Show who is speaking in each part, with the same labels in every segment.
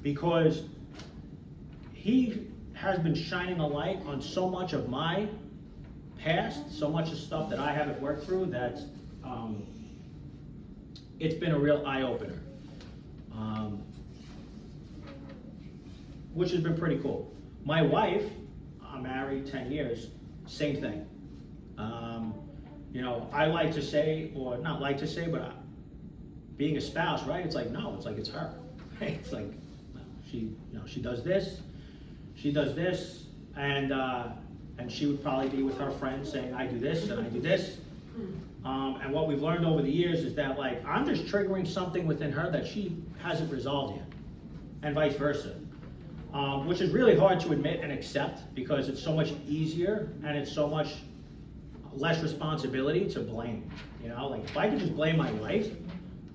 Speaker 1: because he has been shining a light on so much of my past, so much of stuff that I haven't worked through, that it's been a real eye-opener, which has been pretty cool. My wife, I'm married 10 years, same thing. You know, I like to say, or not like to say, but being a spouse, right? It's like, no, it's like it's her, right? It's like, no, she does this, and she would probably be with her friends saying, I do this and I do this. And what we've learned over the years is that, like, I'm just triggering something within her that she hasn't resolved yet, and vice versa. Which is really hard to admit and accept, because it's so much easier and it's so much less responsibility to blame. You know, like, if I could just blame my wife,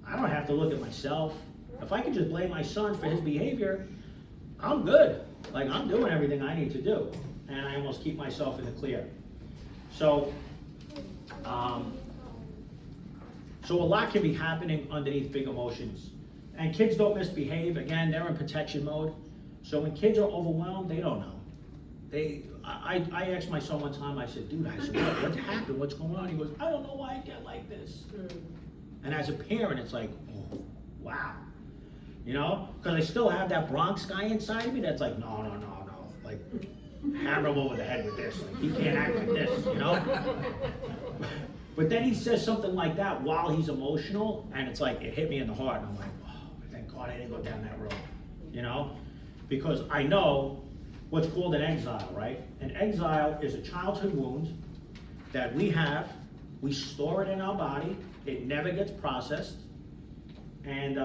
Speaker 1: I don't have to look at myself. If I could just blame my son for his behavior, I'm good. Like, I'm doing everything I need to do, and I almost keep myself in the clear. So a lot can be happening underneath big emotions. And kids don't misbehave. Again, they're in protection mode. So when kids are overwhelmed, they don't know. I asked my son one time, I said, dude, what happened? What's going on? He goes, I don't know why I get like this. And as a parent, it's like, oh, wow. You know, because I still have that Bronx guy inside of me that's like, no. Like, hammer him over the head with this. Like, he can't act like this, you know? But then he says something like that while he's emotional, and it's like, it hit me in the heart, and I'm like, oh, thank God I didn't go down that road, you know? Because I know what's called an exile, right? An exile is a childhood wound that we have, we store it in our body, it never gets processed, and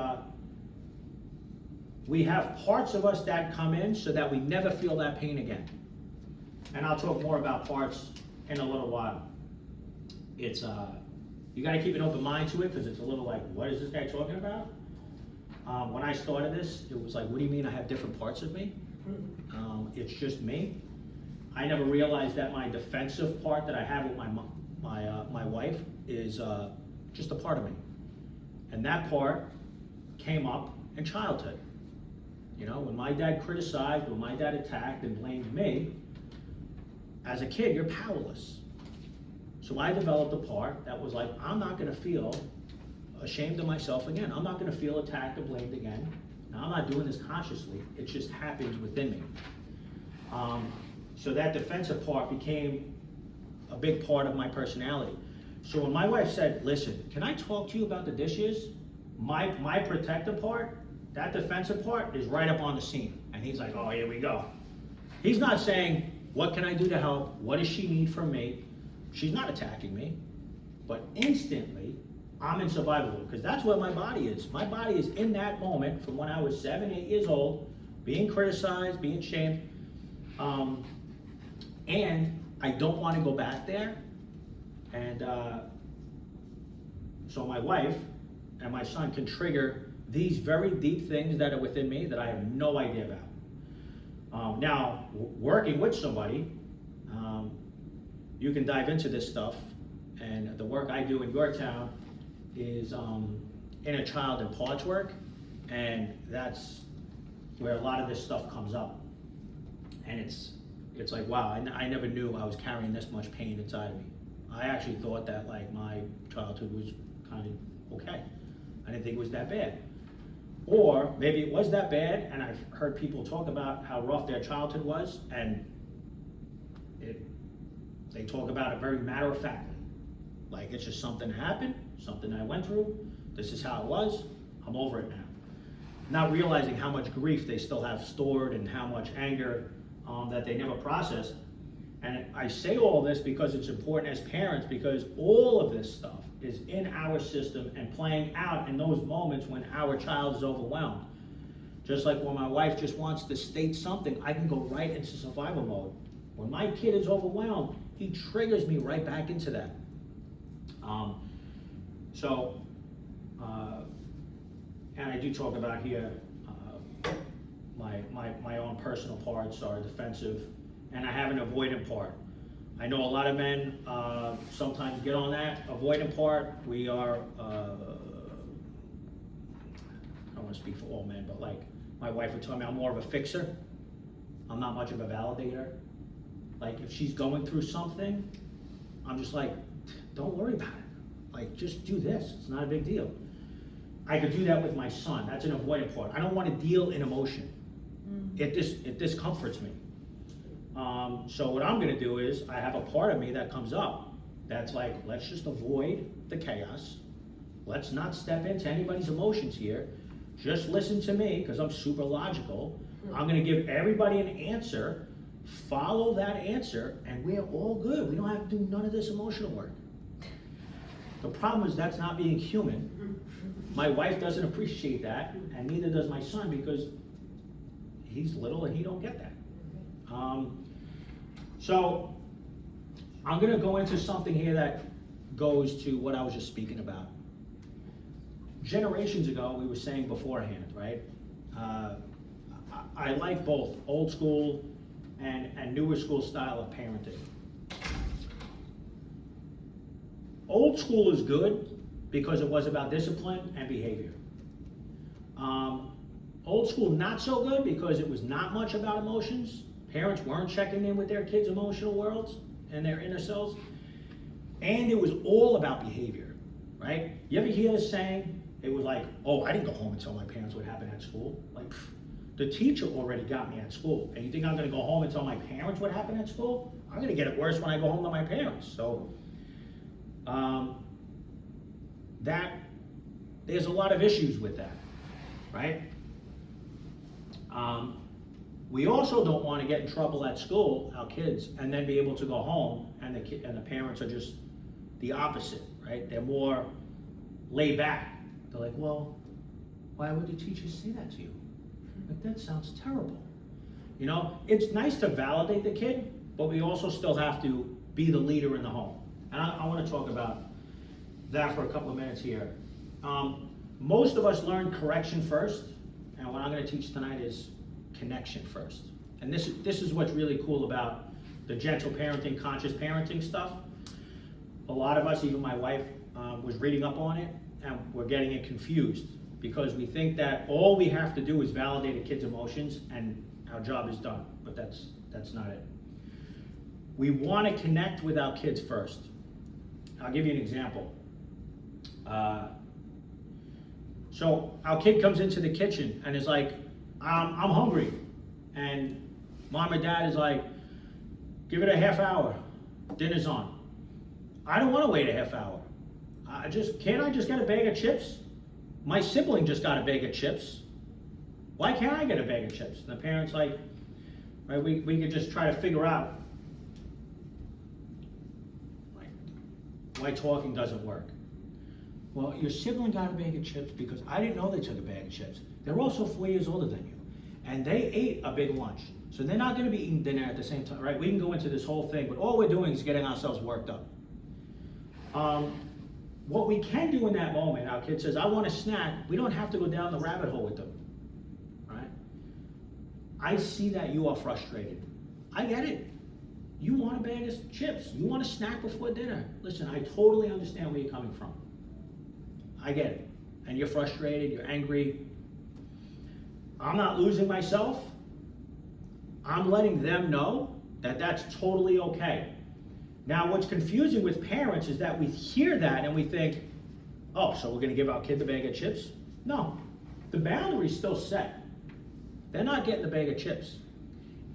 Speaker 1: we have parts of us that come in so that we never feel that pain again. And I'll talk more about parts in a little while. It's, you gotta keep an open mind to it, because it's a little like, what is this guy talking about? When I started this, it was like, what do you mean I have different parts of me? It's just me. I never realized that my defensive part that I have with my wife is just a part of me. And that part came up in childhood. You know, when my dad criticized, when my dad attacked and blamed me, as a kid, you're powerless. So I developed a part that was like, I'm not gonna feel ashamed of myself again. I'm not gonna feel attacked or blamed again. Now, I'm not doing this consciously, it just happens within me. So that defensive part became a big part of my personality. So when my wife said, listen, can I talk to you about the dishes? My protective part, that defensive part, is right up on the scene. And he's like, oh, here we go. He's not saying, what can I do to help? What does she need from me? She's not attacking me. But instantly, I'm in survival mode, because that's where my body is. My body is in that moment from when I was 7, 8 years old, being criticized, being shamed. And I don't want to go back there. And so my wife and my son can trigger these very deep things that are within me that I have no idea about. Now, working with somebody, you can dive into this stuff, and the work I do in Yorktown is inner child and parts work, and that's where a lot of this stuff comes up. And it's like, wow, I never knew I was carrying this much pain inside of me. I actually thought that, like, my childhood was kind of okay. I didn't think it was that bad. Or maybe it was that bad, and I've heard people talk about how rough their childhood was, and they talk about it very matter-of-factly. Like, it's just something that happened, something I went through, this is how it was, I'm over it now. Not realizing how much grief they still have stored and how much anger that they never processed. And I say all this because it's important as parents, because all of this stuff is in our system and playing out in those moments when our child is overwhelmed. Just like when my wife just wants to state something, I can go right into survival mode. When my kid is overwhelmed, he triggers me right back into that. And I do talk about here, my own personal parts are defensive, and I have an avoidant part. I know a lot of men sometimes get on that avoidant part. We are, I don't want to speak for all men, but like, My wife would tell me I'm more of a fixer. I'm not much of a validator. Like, if she's going through something, I'm just like, don't worry about it. Like, just do this. It's not a big deal. I could do that with my son. That's an avoidant part. I don't want to deal in emotion. It discomforts me. So what I'm gonna do is, I have a part of me that comes up that's like, let's just avoid the chaos. Let's not step into anybody's emotions here. Just listen to me, because I'm super logical. I'm gonna give everybody an answer, follow that answer, and we're all good. We don't have to do none of this emotional work. The problem is that's not being human. My wife doesn't appreciate that, and neither does my son, because he's little and he don't get that. So I'm gonna go into something here that goes to what I was just speaking about. Generations ago, we were saying beforehand, right? I like both old school and newer school style of parenting. Old school is good because it was about discipline and behavior. Old school not so good because it was not much about emotions. Parents weren't checking in with their kids' emotional worlds and their inner selves. And it was all about behavior, right? You ever hear this saying? It was like, oh, I didn't go home and tell my parents what happened at school. Like, the teacher already got me at school. And you think I'm gonna go home and tell my parents what happened at school? I'm gonna get it worse when I go home to my parents. So, there's a lot of issues with that, right? We also don't want to get in trouble at school, our kids, and then be able to go home and the parents are just the opposite, right? They're more laid back. They're like, well, why would the teacher say that to you? Like, that sounds terrible. You know, it's nice to validate the kid, but we also still have to be the leader in the home. And I want to talk about that for a couple of minutes here. Most of us learn correction first, and what I'm going to teach tonight is connection first. And this is what's really cool about the gentle parenting, conscious parenting stuff. A lot of us, even my wife, was reading up on it, and we're getting it confused because we think that all we have to do is validate a kid's emotions and our job is done, but that's not it. We want to connect with our kids first. I'll give you an example. So our kid comes into the kitchen and is like, I'm hungry. And mom and dad is like, give it a half hour, dinner's on. I don't want to wait a half hour. Can't I just get a bag of chips? My sibling just got a bag of chips. Why can't I get a bag of chips? And the parent's like, right, we could just try to figure out why talking doesn't work. Well, your sibling got a bag of chips because I didn't know they took a bag of chips. They're also 4 years older than you. And they ate a big lunch. So they're not gonna be eating dinner at the same time, right? We can go into this whole thing, but all we're doing is getting ourselves worked up. What we can do in that moment, our kid says, I want a snack, we don't have to go down the rabbit hole with them, right? I see that you are frustrated. I get it. You want a bag of chips. You want a snack before dinner. Listen, I totally understand where you're coming from. I get it. And you're frustrated, you're angry. I'm not losing myself. I'm letting them know that that's totally okay. Now, what's confusing with parents is that we hear that and we think, oh, so we're gonna give our kid the bag of chips? No, the boundary's still set. They're not getting the bag of chips.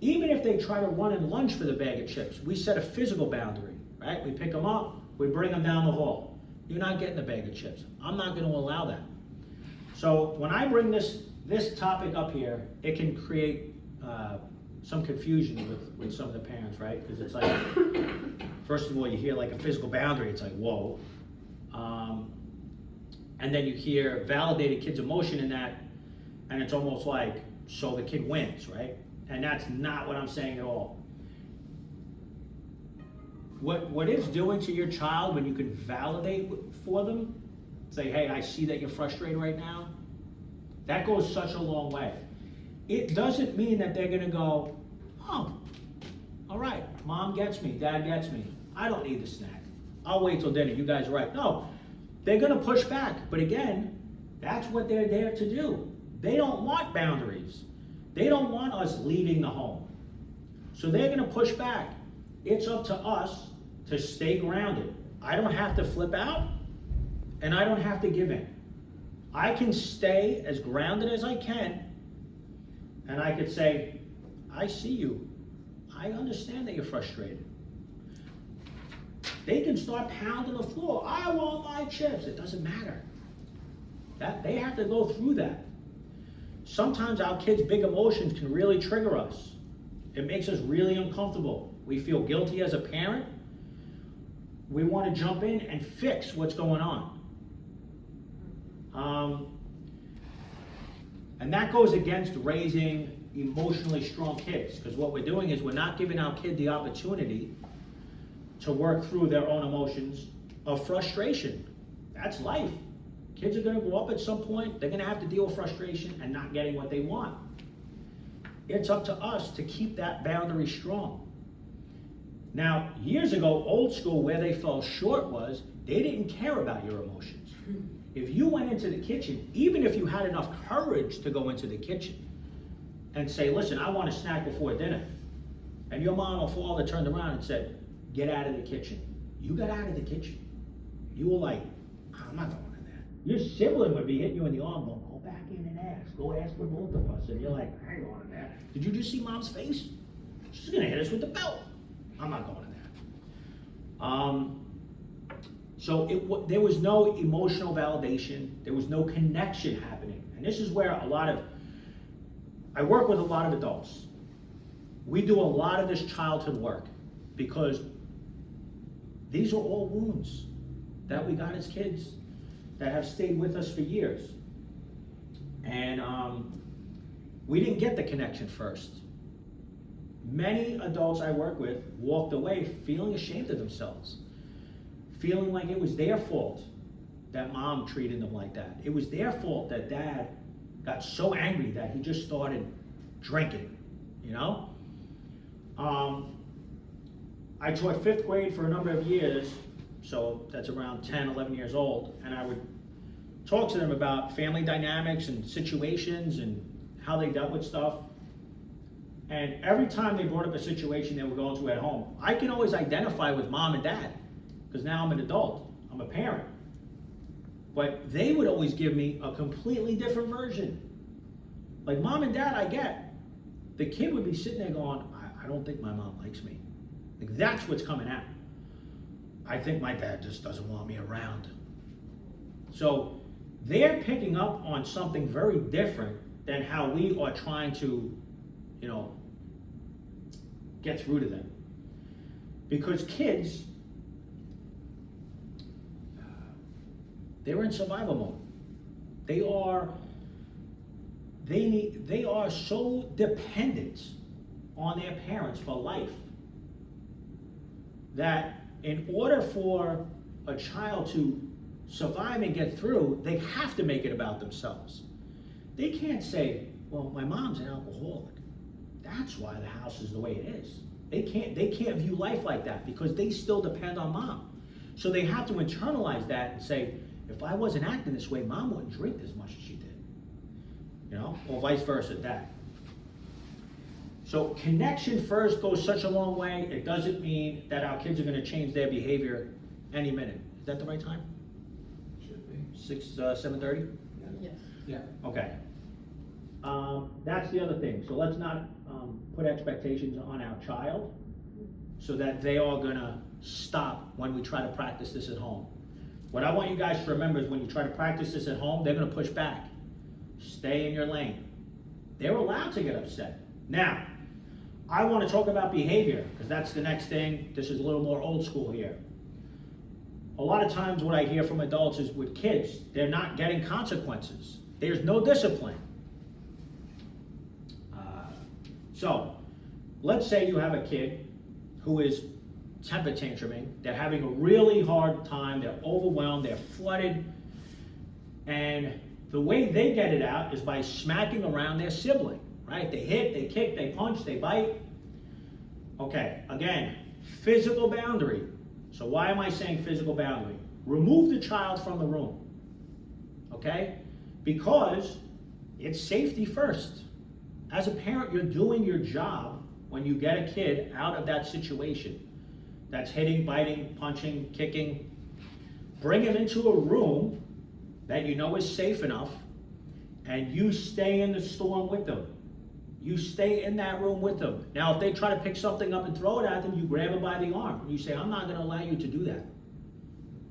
Speaker 1: Even if they try to run and lunge for the bag of chips, we set a physical boundary, right? We pick them up, we bring them down the hall. You're not getting the bag of chips. I'm not gonna allow that. So when I bring this topic up here, it can create some confusion with some of the parents, right? Because it's like, first of all, you hear like a physical boundary, it's like, whoa. And then you hear validate a kid's emotion in that, and it's almost like, so the kid wins, right? And that's not what I'm saying at all. What it's doing to your child when you can validate for them, say, hey, I see that you're frustrated right now, that goes such a long way. It doesn't mean that they're gonna go, oh, all right, mom gets me, dad gets me, I don't need the snack. I'll wait till dinner, you guys are right. No, they're gonna push back, but again, that's what they're there to do. They don't want boundaries. They don't want us leaving the home. So they're gonna push back. It's up to us to stay grounded. I don't have to flip out, and I don't have to give in. I can stay as grounded as I can, and I could say, I see you. I understand that you're frustrated. They can start pounding the floor. I want my chips. It doesn't matter. That they have to go through that. Sometimes our kids' big emotions can really trigger us. It makes us really uncomfortable. We feel guilty as a parent. We want to jump in and fix what's going on. And that goes against raising emotionally strong kids, because what we're doing is we're not giving our kid the opportunity to work through their own emotions of frustration. That's life. Kids are going to grow up at some point. They're going to have to deal with frustration and not getting what they want. It's up to us to keep that boundary strong. Now, years ago, old school, where they fell short was they didn't care about your emotions. If you went into the kitchen, even if you had enough courage to go into the kitchen and say, listen, I want a snack before dinner, and your mom or father turned around and said, get out of the kitchen. You got out of the kitchen. You were like, I'm not going in there. Your sibling would be hitting you in the arm going, go back in and ask. Go ask for both of us. And you're like, I ain't going in there. Did you just see mom's face? She's going to hit us with the belt. I'm not going in there. So there was no emotional validation. There was no connection happening. And this is where I work with a lot of adults. We do a lot of this childhood work because these are all wounds that we got as kids that have stayed with us for years. And we didn't get the connection first. Many adults I work with walked away feeling ashamed of themselves, feeling like it was their fault that mom treated them like that. It was their fault that dad got so angry that he just started drinking, you know? I taught 5th grade for a number of years, so that's around 10, 11 years old, and I would talk to them about family dynamics and situations and how they dealt with stuff. And every time they brought up a situation they were going through at home, I can always identify with mom and dad, because now I'm an adult, I'm a parent. But they would always give me a completely different version. Like, mom and dad, I get. The kid would be sitting there going, I don't think my mom likes me. Like, that's what's coming out. I think my dad just doesn't want me around. So they're picking up on something very different than how we are trying to, get through to them. Because kids, they're in survival mode. They are so dependent on their parents for life that in order for a child to survive and get through, they have to make it about themselves. They can't say, well, my mom's an alcoholic. That's why the house is the way it is. They can't view life like that because they still depend on mom. So they have to internalize that and say, if I wasn't acting this way, mom wouldn't drink as much as she did. Or vice versa, dad. So connection first goes such a long way. It doesn't mean that our kids are going to change their behavior any minute. Is that the right time?
Speaker 2: Should be.
Speaker 1: 7:30?
Speaker 3: Yes.
Speaker 2: Yeah.
Speaker 1: Okay. That's the other thing. So let's not put expectations on our child so that they are going to stop when we try to practice this at home. What I want you guys to remember is when you try to practice this at home, they're going to push back. Stay in your lane. They're allowed to get upset. Now, I want to talk about behavior because that's the next thing. This is a little more old school here. A lot of times what I hear from adults is with kids, they're not getting consequences. There's no discipline. So, let's say you have a kid who is temper tantruming. They're having a really hard time. They're overwhelmed. They're flooded. And the way they get it out is by smacking around their sibling, right? They hit, they kick, they punch, they bite. Okay, again, physical boundary. So why am I saying physical boundary? Remove the child from the room, okay? Because it's safety first. As a parent, you're doing your job when you get a kid out of that situation that's hitting, biting, punching, kicking. Bring him into a room that you know is safe enough, and you stay in the storm with them. You stay in that room with them. Now, if they try to pick something up and throw it at them, you grab them by the arm. And you say, I'm not going to allow you to do that.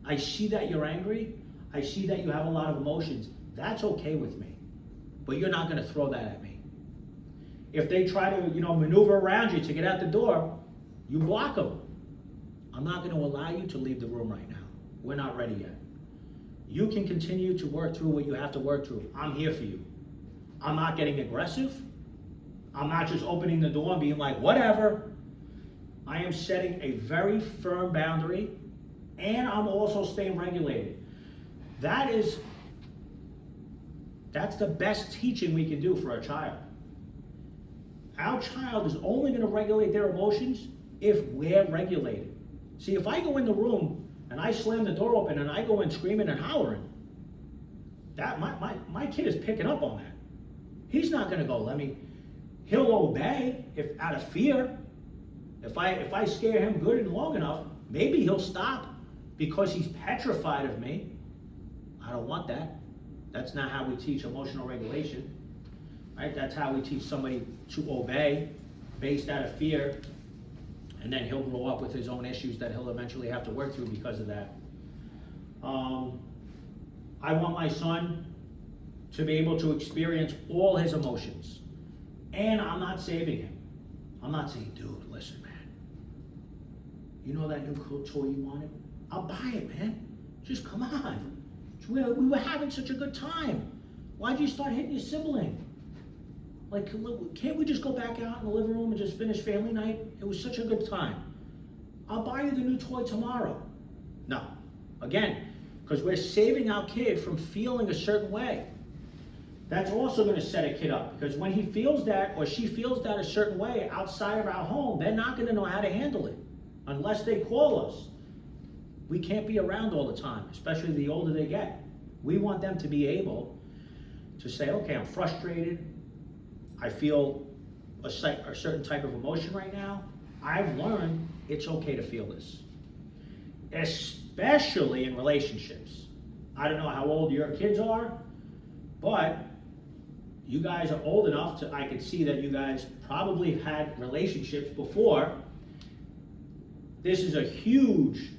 Speaker 1: I see that you're angry. I see that you have a lot of emotions. That's okay with me. But you're not going to throw that at me. If they try to, maneuver around you to get out the door, you block them. I'm not going to allow you to leave the room right now. We're not ready yet. You can continue to work through what you have to work through. I'm here for you. I'm not getting aggressive. I'm not just opening the door and being like, whatever. I am setting a very firm boundary, and I'm also staying regulated. That's the best teaching we can do for a child. Our child is only going to regulate their emotions if we're regulated. See, if I go in the room and I slam the door open and I go in screaming and hollering, that my kid is picking up on that. He's not going to go, he'll obey if out of fear. If I scare him good and long enough, maybe he'll stop because he's petrified of me. I don't want that. That's not how we teach emotional regulation, right? That's how we teach somebody to obey based out of fear, and then he'll grow up with his own issues that he'll eventually have to work through because of that. I want my son to be able to experience all his emotions, and I'm not saving him. I'm not saying, dude, listen, man, you know that new cool toy you wanted? I'll buy it, man. Just come on. We were having such a good time. Why'd you start hitting your sibling? Can't we just go back out in the living room and just finish family night? It was such a good time. I'll buy you the new toy tomorrow. No. Again, because we're saving our kid from feeling a certain way. That's also going to set a kid up, because when he feels that or she feels that a certain way outside of our home, they're not going to know how to handle it unless they call us. We can't be around all the time, especially the older they get. We want them to be able to say, okay, I'm frustrated. I feel a certain type of emotion right now. I've learned it's okay to feel this, especially in relationships. I don't know how old your kids are, but you guys are old enough I could see that you guys probably had relationships before. This is a huge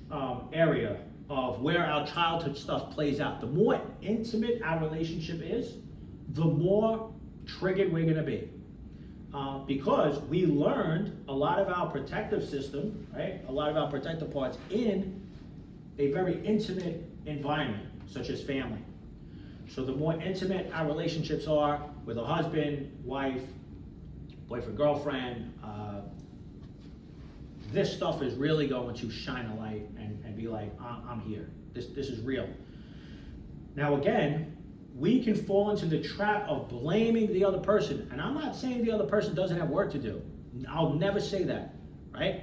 Speaker 1: area of where our childhood stuff plays out. The more intimate our relationship is, the more triggered we're going to be. Because we learned a lot of our protective system, right? A lot of our protective parts in a very intimate environment, such as family. So the more intimate our relationships are with a husband, wife, boyfriend, girlfriend, this stuff is really going to shine a light and be like, I'm here. This is real. Now again, we can fall into the trap of blaming the other person. And I'm not saying the other person doesn't have work to do. I'll never say that, right?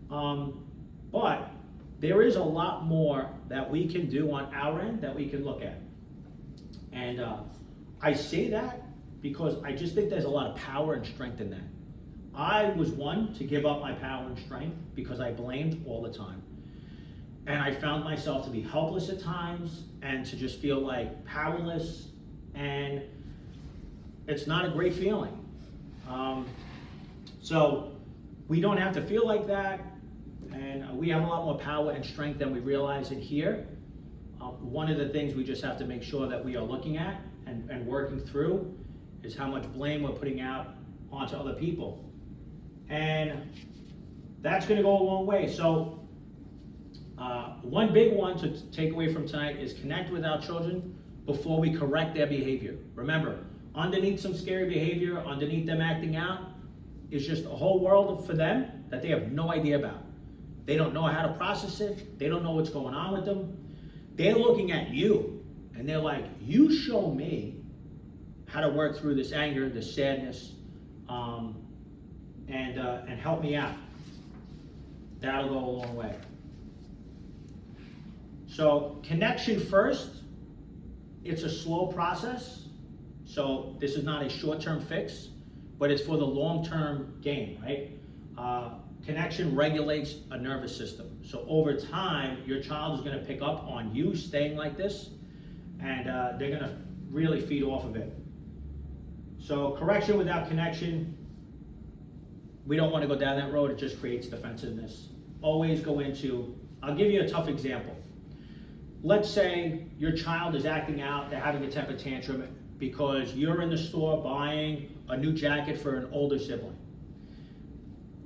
Speaker 1: But there is a lot more that we can do on our end that we can look at. And I say that because I just think there's a lot of power and strength in that. I was one to give up my power and strength because I blamed all the time. And I found myself to be helpless at times and to just feel like powerless, and it's not a great feeling. So we don't have to feel like that, and we have a lot more power and strength than we realize in here. One of the things we just have to make sure that we are looking at and working through is how much blame we're putting out onto other people. And that's going to go a long way. So one big one to take away from tonight is connect with our children before we correct their behavior. Remember, underneath some scary behavior, underneath them acting out, is just a whole world for them that they have no idea about. They don't know how to process it. They don't know what's going on with them. They're looking at you, and they're like, you show me how to work through this anger, this sadness, and help me out. That'll go a long way. So connection first. It's a slow process. So this is not a short-term fix, but it's for the long-term gain, right? Connection regulates a nervous system. So over time, your child is going to pick up on you staying like this, and they're going to really feed off of it. So correction without connection, we don't want to go down that road. It just creates defensiveness. Always go into, I'll give you a tough example. Let's say your child is acting out, they're having a temper tantrum because you're in the store buying a new jacket for an older sibling.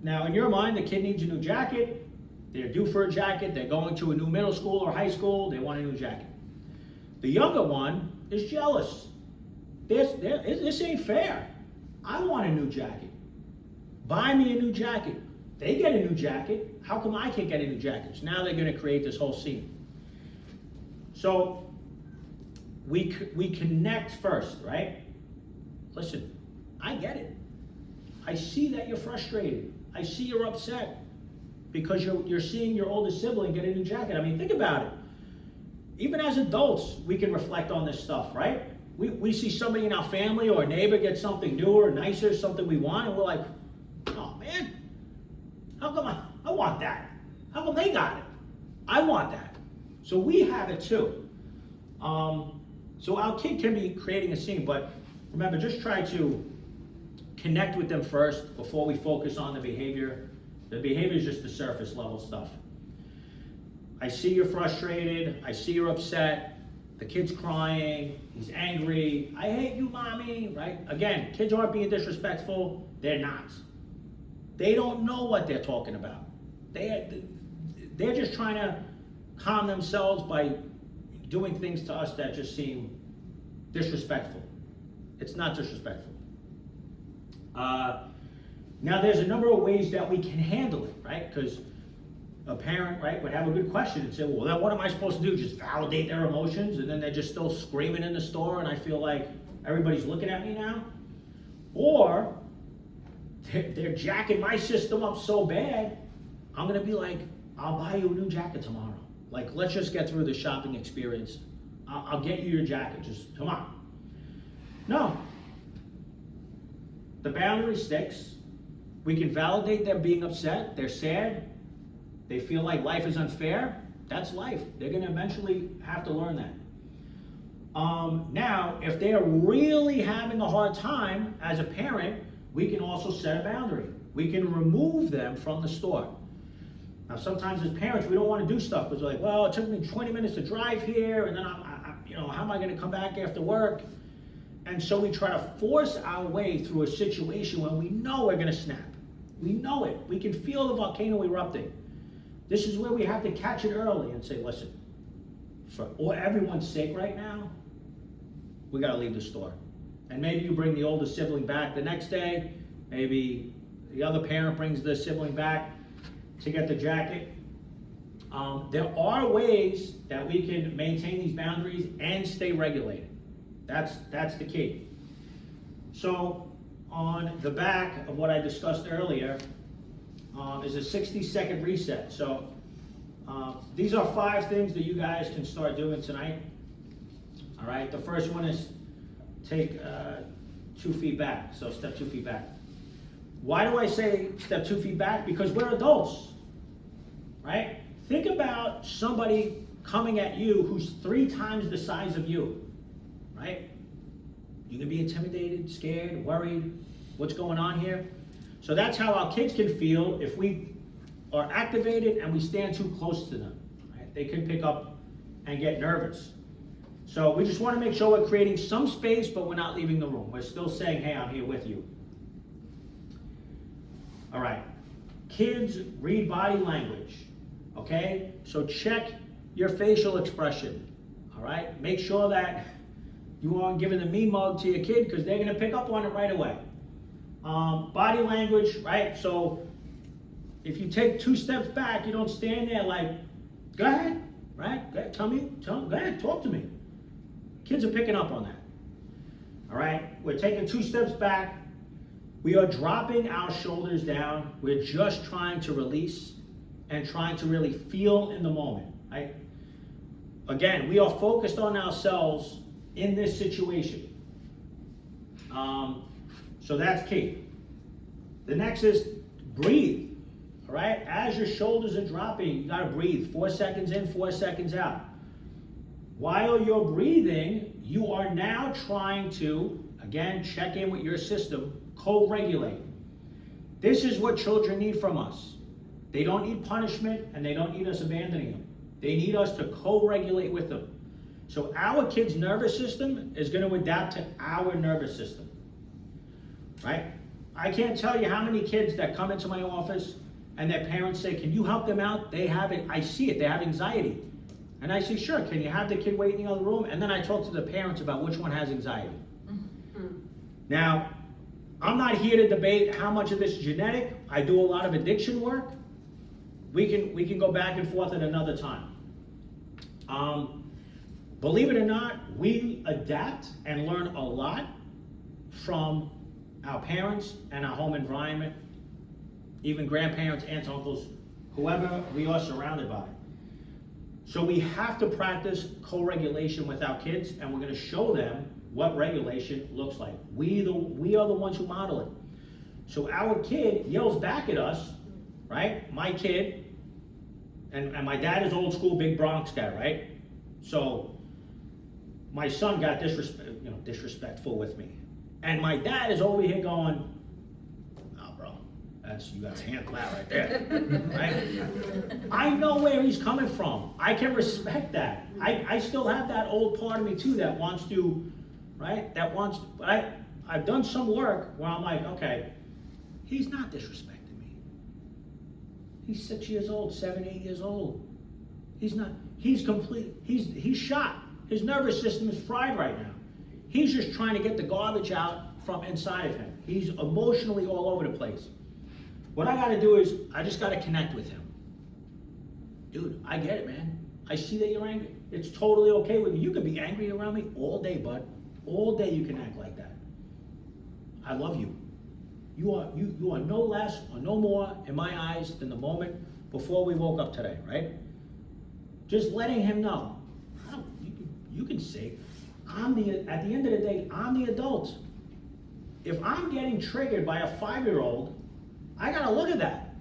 Speaker 1: Now in your mind, the kid needs a new jacket, they're due for a jacket, they're going to a new middle school or high school, they want a new jacket. The younger one is jealous. This ain't fair. I want a new jacket. Buy me a new jacket. They get a new jacket. How come I can't get a new jacket? So now they're going to create this whole scene. So we connect first, right? Listen, I get it. I see that you're frustrated. I see you're upset because you're seeing your older sibling get a new jacket. I mean, think about it. Even as adults, we can reflect on this stuff, right? We see somebody in our family or a neighbor get something newer, nicer, something we want, and we're like, oh man, how come I want that? How come they got it? I want that. So we have it too. So our kid can be creating a scene, but remember, just try to connect with them first before we focus on the behavior. The behavior is just the surface level stuff. I see you're frustrated. I see you're upset. The kid's crying. He's angry. I hate you, mommy, right? Again, kids aren't being disrespectful. They're not. They don't know what they're talking about. They're just trying to calm themselves by doing things to us that just seem disrespectful. It's not disrespectful. Now, there's a number of ways that we can handle it, right? Because a parent, right, would have a good question and say, well, then what am I supposed to do? Just validate their emotions, and then they're just still screaming in the store, and I feel like everybody's looking at me now? Or they're jacking my system up so bad, I'm going to be like, I'll buy you a new jacket tomorrow. Like, let's just get through the shopping experience. I'll get you your jacket. Just come on. No. The boundary sticks. We can validate them being upset. They're sad. They feel like life is unfair. That's life. They're going to eventually have to learn that. Now, if they're really having a hard time as a parent, we can also set a boundary. We can remove them from the store. Now, sometimes as parents, we don't want to do stuff because we're like, well, it took me 20 minutes to drive here, and then how am I going to come back after work? And so we try to force our way through a situation when we know we're going to snap. We know it. We can feel the volcano erupting. This is where we have to catch it early and say, listen, for everyone's sake right now, we got to leave the store. And maybe you bring the older sibling back the next day. Maybe the other parent brings the sibling back to get the jacket. There are ways that we can maintain these boundaries and stay regulated. That's the key. So on the back of what I discussed earlier is a 60-second reset. So these are 5 things that you guys can start doing tonight. All right, the first one is take 2 feet back. So step 2 feet back. Why do I say step 2 feet back? Because we're adults, right? Think about somebody coming at you who's 3 times the size of you, right? You can be intimidated, scared, worried. What's going on here? So that's how our kids can feel if we are activated and we stand too close to them, right? They can pick up and get nervous. So we just want to make sure we're creating some space, but we're not leaving the room. We're still saying, hey, I'm here with you. All right. Kids read body language, okay? So check your facial expression, all right? Make sure that you aren't giving the me mug to your kid because they're going to pick up on it right away. Body language, right? So if you take 2 steps back, you don't stand there like, go ahead, right? Go ahead, go ahead, talk to me. Kids are picking up on that. All right, we're taking 2 steps back. We are dropping our shoulders down. We're just trying to release and trying to really feel in the moment, right? Again, we are focused on ourselves in this situation. So that's key. The next is breathe, all right? As your shoulders are dropping, you gotta breathe. 4 seconds in, 4 seconds out. While you're breathing, you are now trying to, again, check in with your system, co-regulate. This is what children need from us. They don't need punishment and they don't need us abandoning them. They need us to co-regulate with them. So our kid's nervous system is going to adapt to our nervous system, right? I can't tell you how many kids that come into my office and their parents say, can you help them out? They have it, I see it, they have anxiety. And I say, sure, can you have the kid wait in the other room? And then I talk to the parents about which one has anxiety. Now, I'm not here to debate how much of this is genetic. I do a lot of addiction work. We can go back and forth at another time. Believe it or not, we adapt and learn a lot from our parents and our home environment, even grandparents, aunts, uncles, whoever we are surrounded by. So we have to practice co-regulation with our kids, and we're going to show them what regulation looks like. We are the ones who model it. So our kid yells back at us, right? My kid, and my dad is old school, big Bronx guy, right? So my son got disrespectful with me. And my dad is over here going, oh bro, you got a hand clap right there, right? I know where he's coming from. I can respect that. I still have that old part of me too that wants to, right? But I've done some work where I'm like, okay, he's not disrespecting me. He's 6 years old, 7, 8 years old. He's shot. His nervous system is fried right now. He's just trying to get the garbage out from inside of him. He's emotionally all over the place. What I gotta do is, I just gotta connect with him. Dude, I get it, man. I see that you're angry. It's totally okay with you. You can be angry around me all day, bud. All day you can act like that. I love you. You are no less or no more in my eyes than the moment before we woke up today, right? Just letting him know. You can say, at the end of the day, I'm the adult. If I'm getting triggered by a 5-year-old, I gotta look at that.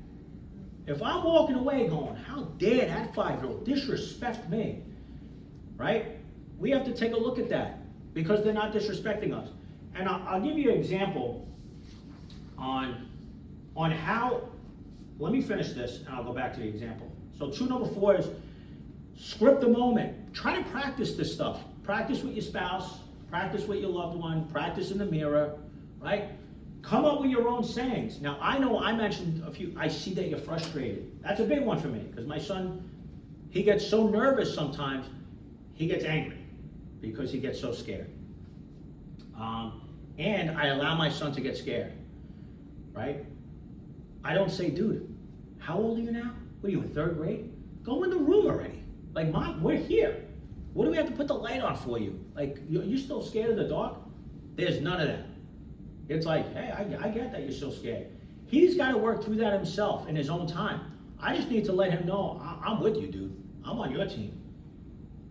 Speaker 1: If I'm walking away going, how dare that 5-year-old disrespect me, right? We have to take a look at that because they're not disrespecting us. And I'll give you an example on how, let me finish this and I'll go back to the example. So number 4 is script the moment. Try to practice this stuff. Practice with your spouse, practice with your loved one, practice in the mirror, right? Come up with your own sayings. Now, I know I mentioned a few, I see that you're frustrated. That's a big one for me, because my son, he gets so nervous sometimes, he gets angry, because he gets so scared. And I allow my son to get scared, right? I don't say, dude, how old are you now? What are you, in 3rd grade? Go in the room already. Like, Mom, we're here. What do we have to put the light on for you? Like, you're still scared of the dark? There's none of that. It's like, hey, I get that you're still scared. He's got to work through that himself in his own time. I just need to let him know, I'm with you, dude. I'm on your team.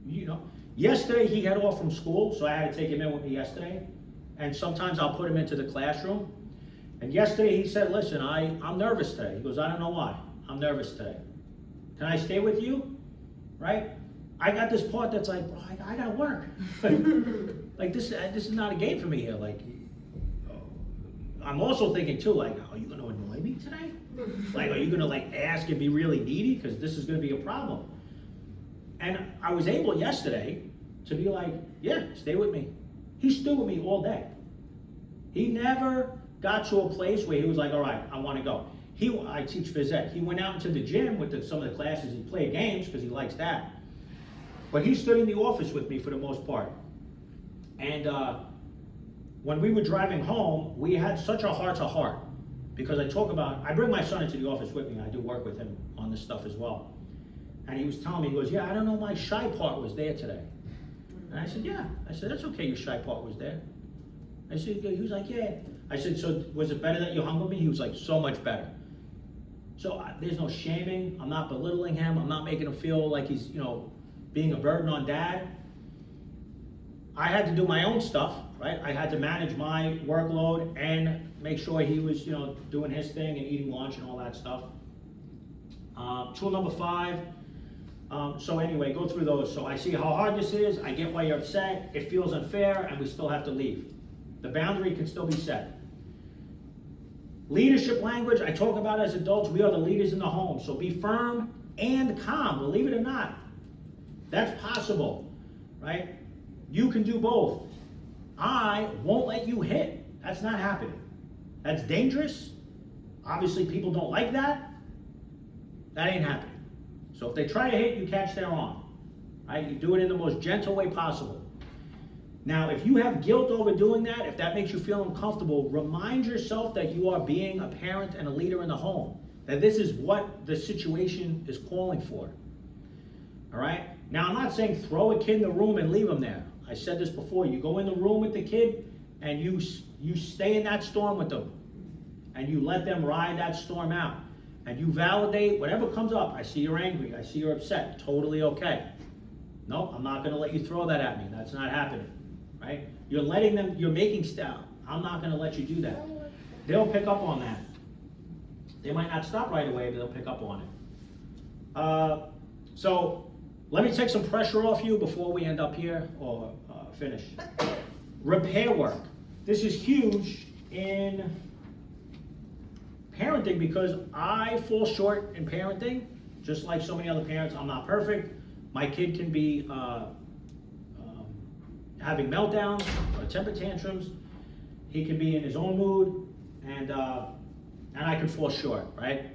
Speaker 1: You know, yesterday he had off from school, so I had to take him in with me yesterday. And sometimes I'll put him into the classroom. And yesterday he said, listen, I'm nervous today. He goes, I don't know why. I'm nervous today. Can I stay with you? Right? I got this part that's like, bro, I gotta work. Like this is not a game for me here. Like, I'm also thinking too, like, are you gonna annoy me today? Like, are you gonna like ask and be really needy? Because this is gonna be a problem. And I was able yesterday to be like, yeah, stay with me. He stood with me all day. He never got to a place where he was like, all right, I wanna go. I teach phys ed. He went out into the gym with some of the classes. He played games because he likes that. But he stood in the office with me for the most part. And when we were driving home, we had such a heart-to-heart. Because I bring my son into the office with me. I do work with him on this stuff as well. And he was telling me, he goes, yeah, I don't know, my shy part was there today. And I said, yeah. I said, that's okay, your shy part was there. I said, he was like, yeah. I said, so was it better that you hung with me? He was like, so much better. So there's no shaming. I'm not belittling him. I'm not making him feel like he's, being a burden on dad. I had to do my own stuff, right? I had to manage my workload and make sure he was, doing his thing and eating lunch and all that stuff. Tool number 5. So anyway, go through those. So I see how hard this is. I get why you're upset. It feels unfair, and we still have to leave. The boundary can still be set. Leadership language, I talk about as adults, we are the leaders in the home. So be firm and calm, believe it or not. That's possible, right? You can do both. I won't let you hit. That's not happening. That's dangerous. Obviously, people don't like that. That ain't happening. So if they try to hit, you catch their arm, right? You do it in the most gentle way possible. Now, if you have guilt over doing that, if that makes you feel uncomfortable, remind yourself that you are being a parent and a leader in the home, that this is what the situation is calling for, all right? Now, I'm not saying throw a kid in the room and leave him there. I said this before. You go in the room with the kid and you stay in that storm with them, and you let them ride that storm out. And you validate whatever comes up. I see you're angry. I see you're upset. Totally okay. No, I'm not going to let you throw that at me. That's not happening, right? You're letting them, you're making stuff. I'm not going to let you do that. They'll pick up on that. They might not stop right away, but they'll pick up on it. So let me take some pressure off you before we end up here or finish. Repair work. This is huge in parenting because I fall short in parenting, just like so many other parents. I'm not perfect. My kid can be having meltdowns or temper tantrums. He can be in his own mood, and I can fall short, right?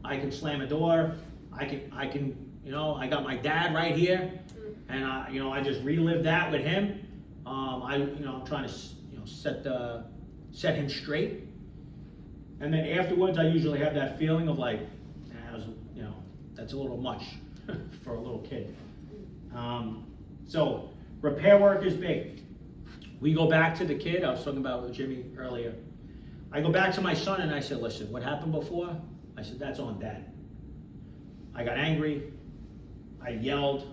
Speaker 1: I can slam a door. I can, I got my dad right here, and I just relive that with him. I'm trying to, set him straight. And then afterwards, I usually have that feeling of like, that's a little much for a little kid. So repair work is big. We go back to the kid. I was talking about with Jimmy earlier. I go back to my son and I said, listen, what happened before? I said, that's on dad. I got angry. I yelled.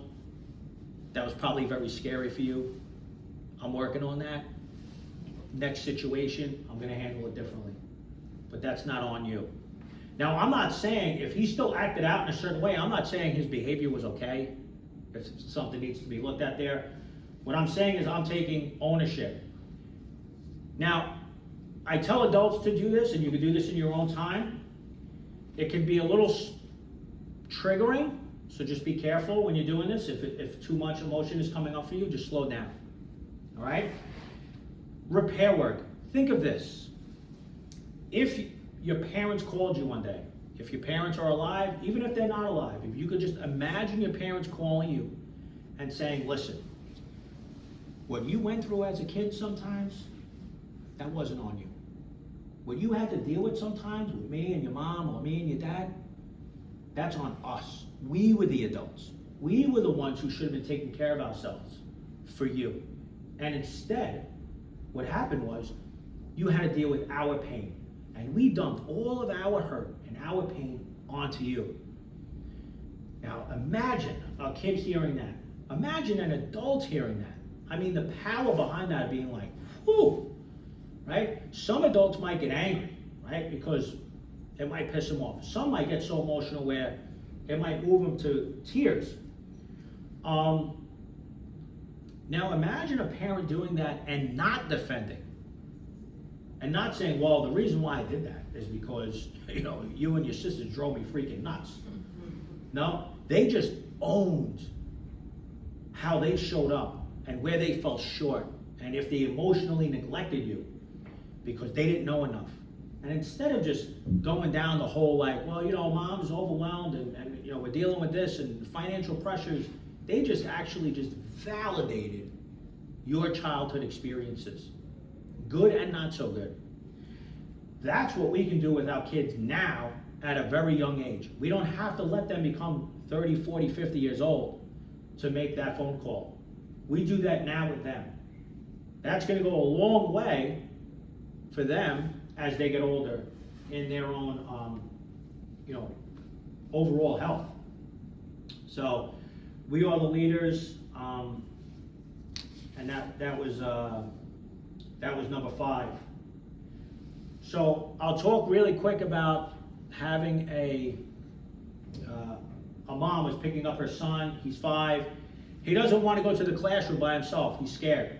Speaker 1: That was probably very scary for you. I'm working on that. Next situation, I'm going to handle it differently. But that's not on you. Now, I'm not saying, if he still acted out in a certain way, I'm not saying his behavior was okay, if something needs to be looked at there. What I'm saying is I'm taking ownership. Now, I tell adults to do this, and you can do this in your own time. It can be a little triggering, so just be careful when you're doing this. If too much emotion is coming up for you, just slow down, all right? Repair work. Think of this. If your parents called you one day, if your parents are alive, even if they're not alive, if you could just imagine your parents calling you and saying, listen, what you went through as a kid sometimes, that wasn't on you. What you had to deal with sometimes with me and your mom or me and your dad, that's on us. We were the adults. We were the ones who should have been taking care of ourselves for you. And instead, what happened was you had to deal with our pain. And we dumped all of our hurt and our pain onto you. Now imagine a kid hearing that. Imagine an adult hearing that. I mean, the power behind that being like, whew, right? Some adults might get angry, right? Because it might piss them off. Some might get so emotional where it might move them to tears. Now imagine a parent doing that and not defending. And not saying, well, the reason why I did that is because, you and your sisters drove me freaking nuts. No, they just owned how they showed up and where they fell short and if they emotionally neglected you because they didn't know enough. And instead of just going down the whole like, well, mom's overwhelmed and we're dealing with this and financial pressures, they just actually just validated your childhood experiences. Good and not so good. That's what we can do with our kids now at a very young age. We don't have to let them become 30, 40, 50 years old to make that phone call. We do that now with them. That's going to go a long way for them as they get older in their own, overall health. So we are the leaders, and that was That was number 5. So I'll talk really quick about having a mom was picking up her son. He's 5. He doesn't want to go to the classroom by himself. He's scared.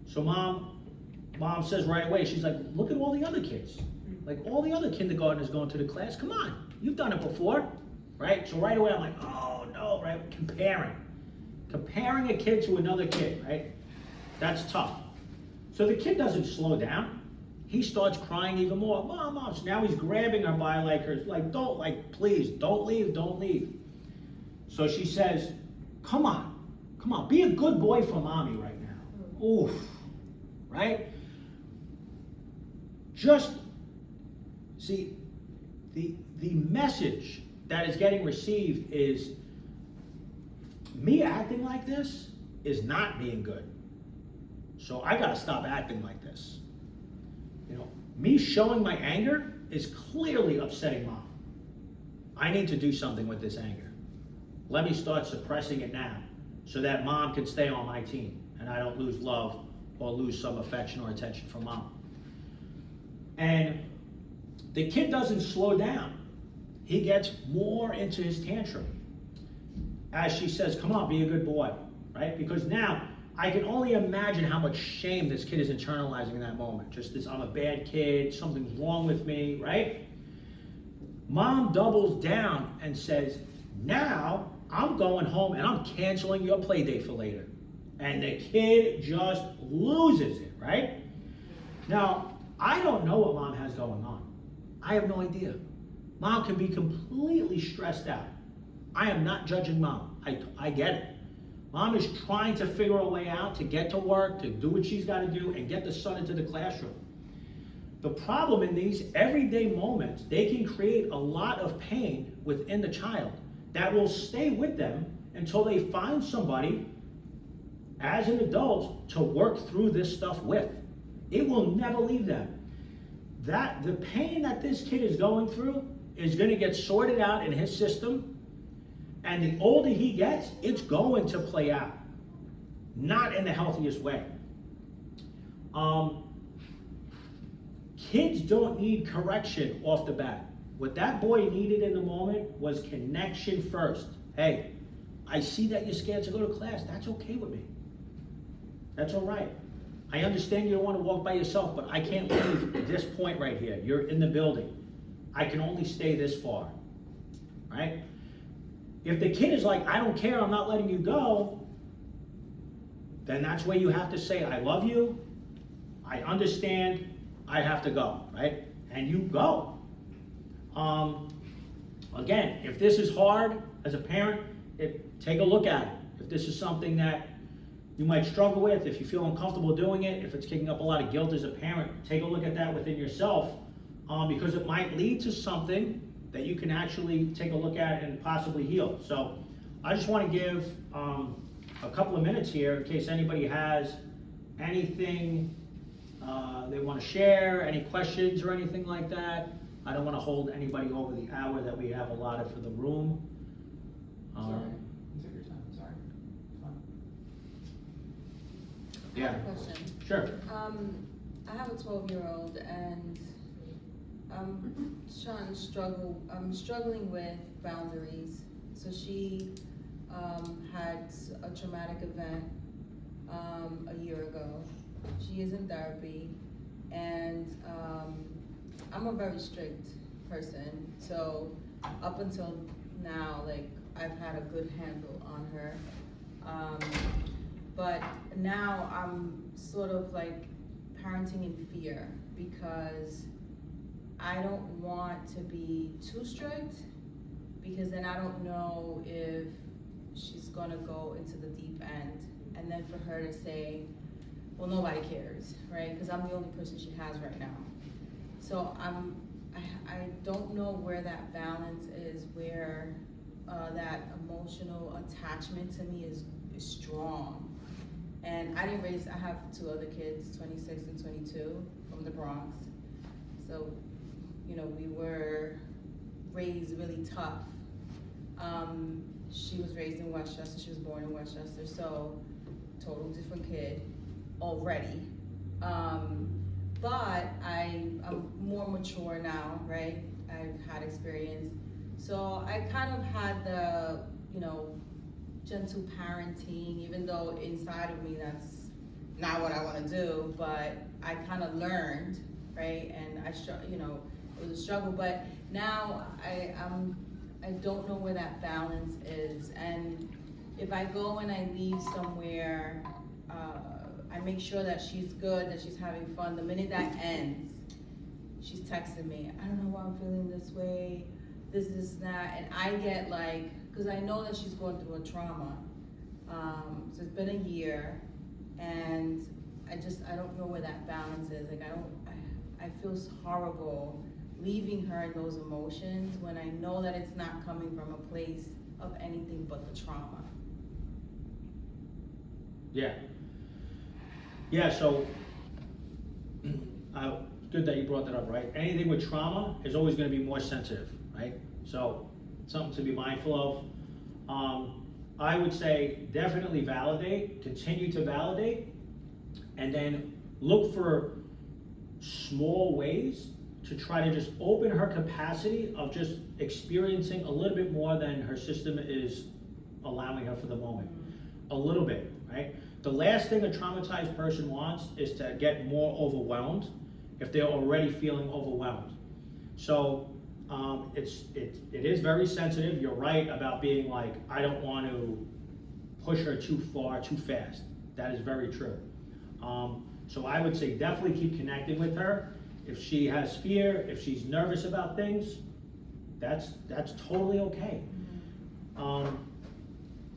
Speaker 1: So mom says right away, she's like, look at all the other kids. Like all the other kindergartners going to the class. Come on, you've done it before, right? So right away I'm like, oh no, right? Comparing a kid to another kid, right? That's tough. So the kid doesn't slow down. He starts crying even more. Mom. So now he's grabbing her by please, don't leave. So she says, come on, be a good boy for mommy right now. Oof, right? Just, see, the message that is getting received is, me acting like this is not being good. So I gotta stop acting like this. Me showing my anger is clearly upsetting mom. I need to do something with this anger. Let me start suppressing it now so that mom can stay on my team and I don't lose love or lose some affection or attention from mom. And the kid doesn't slow down. He gets more into his tantrum as she says, come on, be a good boy, right? Because now I can only imagine how much shame this kid is internalizing in that moment. Just this, I'm a bad kid, something's wrong with me, right? Mom doubles down and says, now I'm going home and I'm canceling your play date for later. And the kid just loses it, right? Now, I don't know what mom has going on. I have no idea. Mom can be completely stressed out. I am not judging mom. I get it. Mom is trying to figure a way out to get to work, to do what she's got to do, and get the son into the classroom. The problem in these everyday moments, they can create a lot of pain within the child that will stay with them until they find somebody, as an adult, to work through this stuff with. It will never leave them. The pain that this kid is going through is going to get sorted out in his system. And the older he gets, it's going to play out. Not in the healthiest way. Kids don't need correction off the bat. What that boy needed in the moment was connection first. Hey, I see that you're scared to go to class. That's okay with me. That's all right. I understand you don't want to walk by yourself, but I can't leave this point right here. You're in the building. I can only stay this far, right? If the kid is like, I don't care, I'm not letting you go, then that's where you have to say, I love you, I understand, I have to go, right? And you go. Again, if this is hard as a parent, take a look at it. If this is something that you might struggle with, if you feel uncomfortable doing it, if it's kicking up a lot of guilt as a parent, take a look at that within yourself, because it might lead to something that you can actually take a look at and possibly heal. So I just want to give a couple of minutes here in case anybody has anything they want to share, any questions or anything like that. I don't want to hold anybody over the hour that we have allotted for the room.
Speaker 2: Sorry. Take your time. Sorry. Fine.
Speaker 1: Yeah.
Speaker 3: I have a question.
Speaker 1: Sure.
Speaker 3: I have a 12-year-old and I'm struggling with boundaries. So she had a traumatic event a year ago. She is in therapy, and I'm a very strict person. So up until now, like, I've had a good handle on her. But now I'm sort of like parenting in fear because I don't want to be too strict, because then I don't know if she's gonna go into the deep end, and then for her to say, well, nobody cares, right? Because I'm the only person she has right now. So I don't know where that balance is, where that emotional attachment to me is strong. And I have 2 other kids, 26 and 22, from the Bronx. So, we were raised really tough. She was raised in Westchester, she was born in Westchester, so total different kid already. But I'm more mature now, right? I've had experience. So I kind of had the, gentle parenting, even though inside of me that's not what I want to do, but I kind of learned, right? And it was a struggle, but now I don't know where that balance is. And if I go and I leave somewhere, I make sure that she's good, that she's having fun. The minute that ends, she's texting me, I don't know why I'm feeling this way, this, that, and I get like, because I know that she's going through a trauma. So it's been a year, and I don't know where that balance is. Like I feel horrible leaving her in those emotions when I know that it's not coming from a place of anything but the trauma.
Speaker 1: Yeah, so, good that you brought that up, right? Anything with trauma is always gonna be more sensitive, right? So, something to be mindful of. I would say definitely validate, continue to validate, and then look for small ways to try to just open her capacity of just experiencing a little bit more than her system is allowing her for the moment. A little bit, right? The last thing a traumatized person wants is to get more overwhelmed if they're already feeling overwhelmed. So it is very sensitive. You're right about being like, I don't want to push her too far, too fast. That is very true. So I would say definitely keep connecting with her. If she has fear, if she's nervous about things, that's totally okay.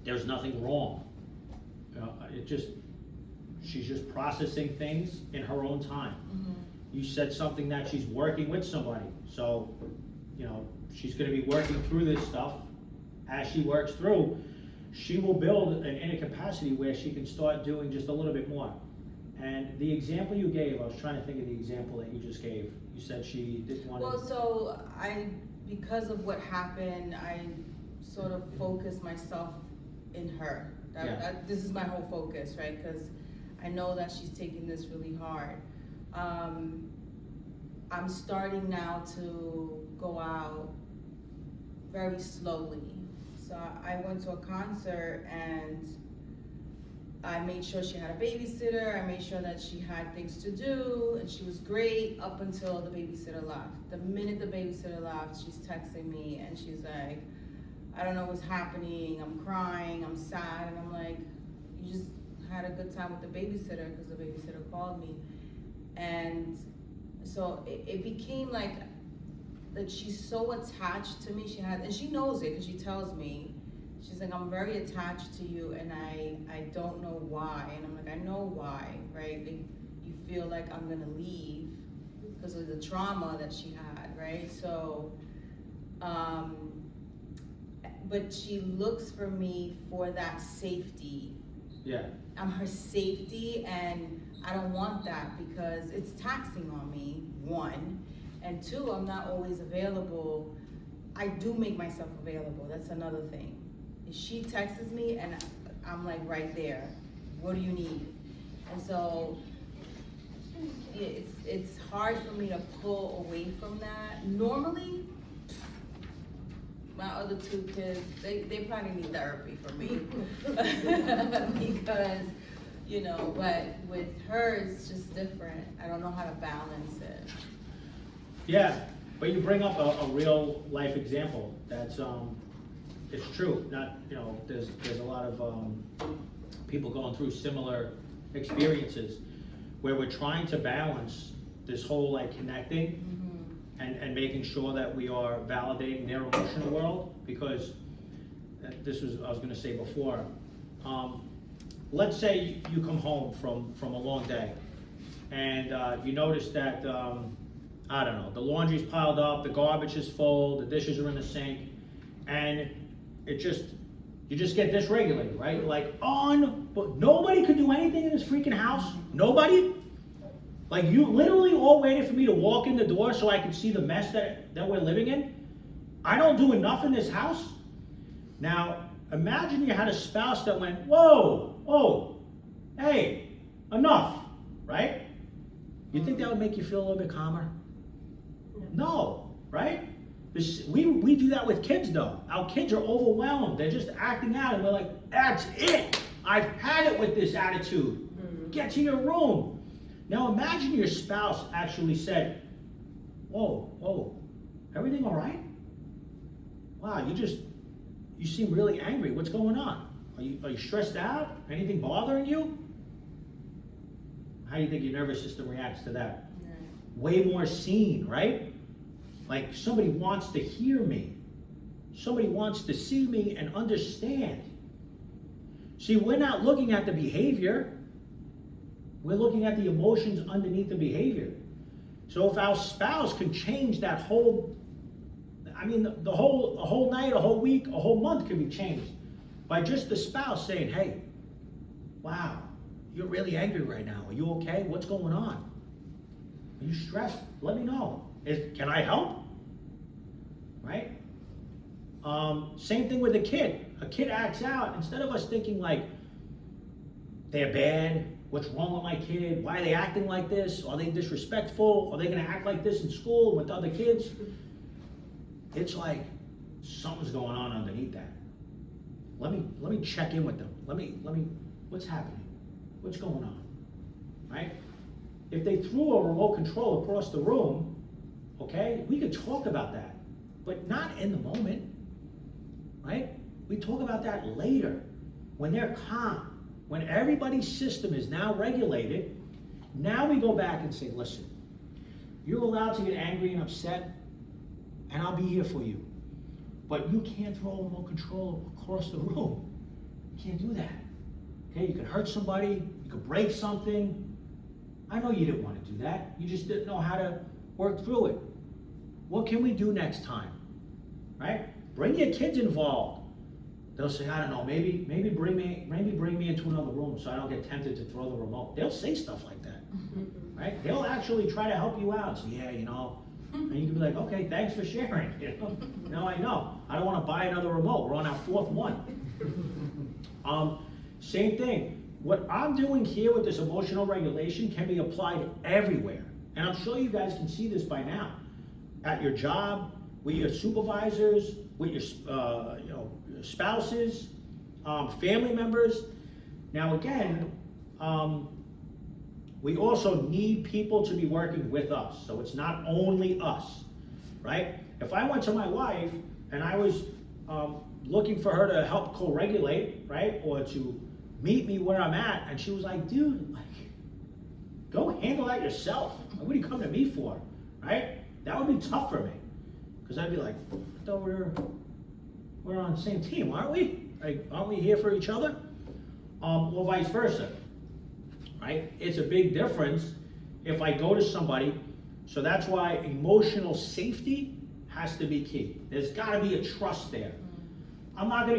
Speaker 1: There's nothing wrong. She's just processing things in her own time. You said something that she's working with somebody, so she's going to be working through this stuff. As she works through, she will build an inner capacity where she can start doing just a little bit more. And the example you gave, I was trying to think of the example that you just gave. You said she didn't want to.
Speaker 3: Well, so because of what happened, I sort of focused myself in her. This is my whole focus, right? Because I know that she's taking this really hard. I'm starting now to go out very slowly. So I went to a concert and I made sure she had a babysitter. I made sure that she had things to do, and she was great up until the babysitter left. The minute the babysitter left, she's texting me and she's like, I don't know what's happening, I'm crying, I'm sad, and I'm like, you just had a good time with the babysitter because the babysitter called me. And so it became like she's so attached to me, and she knows it because she tells me, she's like, I'm very attached to you and I don't know why. And I'm like, I know why, right? Like, you feel like I'm gonna leave because of the trauma that she had, right? So, but she looks for me for that safety.
Speaker 1: Yeah.
Speaker 3: I'm her safety, and I don't want that because it's taxing on me, one. And two, I'm not always available. I do make myself available, that's another thing. She texts me and I'm like right there. What do you need? And so it's hard for me to pull away from that. Normally, my other two kids, they probably need therapy for me. Because, but with her, it's just different. I don't know how to balance it.
Speaker 1: Yeah, but you bring up a real life example. That's it's true. Not there's a lot of people going through similar experiences where we're trying to balance this whole like connecting and making sure that we are validating their emotional world, because I was going to say before. Let's say you come home from a long day and you notice that I don't know, the laundry's piled up, the garbage is full, the dishes are in the sink, and you just get dysregulated, right? Like, but nobody could do anything in this freaking house. Nobody. Like, you literally all waited for me to walk in the door so I could see the mess that we're living in. I don't do enough in this house. Now, imagine you had a spouse that went, whoa, oh, hey, enough, right? You think that would make you feel a little bit calmer? No, right? We do that with kids though. Our kids are overwhelmed. They're just acting out and we're like, that's it. I've had it with this attitude. Get to your room. Now imagine your spouse actually said, whoa, everything all right? Wow, you seem really angry. What's going on? Are you stressed out? Anything bothering you? How do you think your nervous system reacts to that? Way more seen, right? Like somebody wants to hear me. Somebody wants to see me and understand. See, we're not looking at the behavior. We're looking at the emotions underneath the behavior. So if our spouse can change that whole, the whole night, a whole week, a whole month can be changed by just the spouse saying, hey, wow, you're really angry right now. Are you okay? What's going on? Are you stressed? Let me know. Can I help? Right? Same thing with a kid. A kid acts out. Instead of us thinking like, they're bad, what's wrong with my kid? Why are they acting like this? Are they disrespectful? Are they going to act like this in school with other kids? It's like something's going on underneath that. Let me check in with them. Let me. What's happening? What's going on? Right? If they threw a remote control across the room, okay, we could talk about that, but not in the moment. Right? We talk about that later when they're calm. When everybody's system is now regulated, now we go back and say, listen, you're allowed to get angry and upset, and I'll be here for you. But you can't throw a remote control across the room. You can't do that. Okay, you could hurt somebody, you could break something. I know you didn't want to do that. You just didn't know how to work through it. What can we do next time? Right? Bring your kids involved. They'll say, I don't know, maybe bring me into another room so I don't get tempted to throw the remote. They'll say stuff like that, right? They'll actually try to help you out. So yeah, and you can be like, okay, thanks for sharing. Now I know. I don't want to buy another remote. We're on our fourth one. Same thing. What I'm doing here with this emotional regulation can be applied everywhere, and I'm sure you guys can see this by now. At your job, with your supervisors, with your spouses, family members. Now again, we also need people to be working with us. So it's not only us, right? If I went to my wife and I was looking for her to help co-regulate, right? Or to meet me where I'm at, and she was like, dude, go handle that yourself. What do you come to me for, right? That would be tough for me. Because I'd be like, I thought we're on the same team, aren't we? Like, aren't we here for each other? Or vice versa, right? It's a big difference if I go to somebody. So that's why emotional safety has to be key. There's got to be a trust there. I'm not going to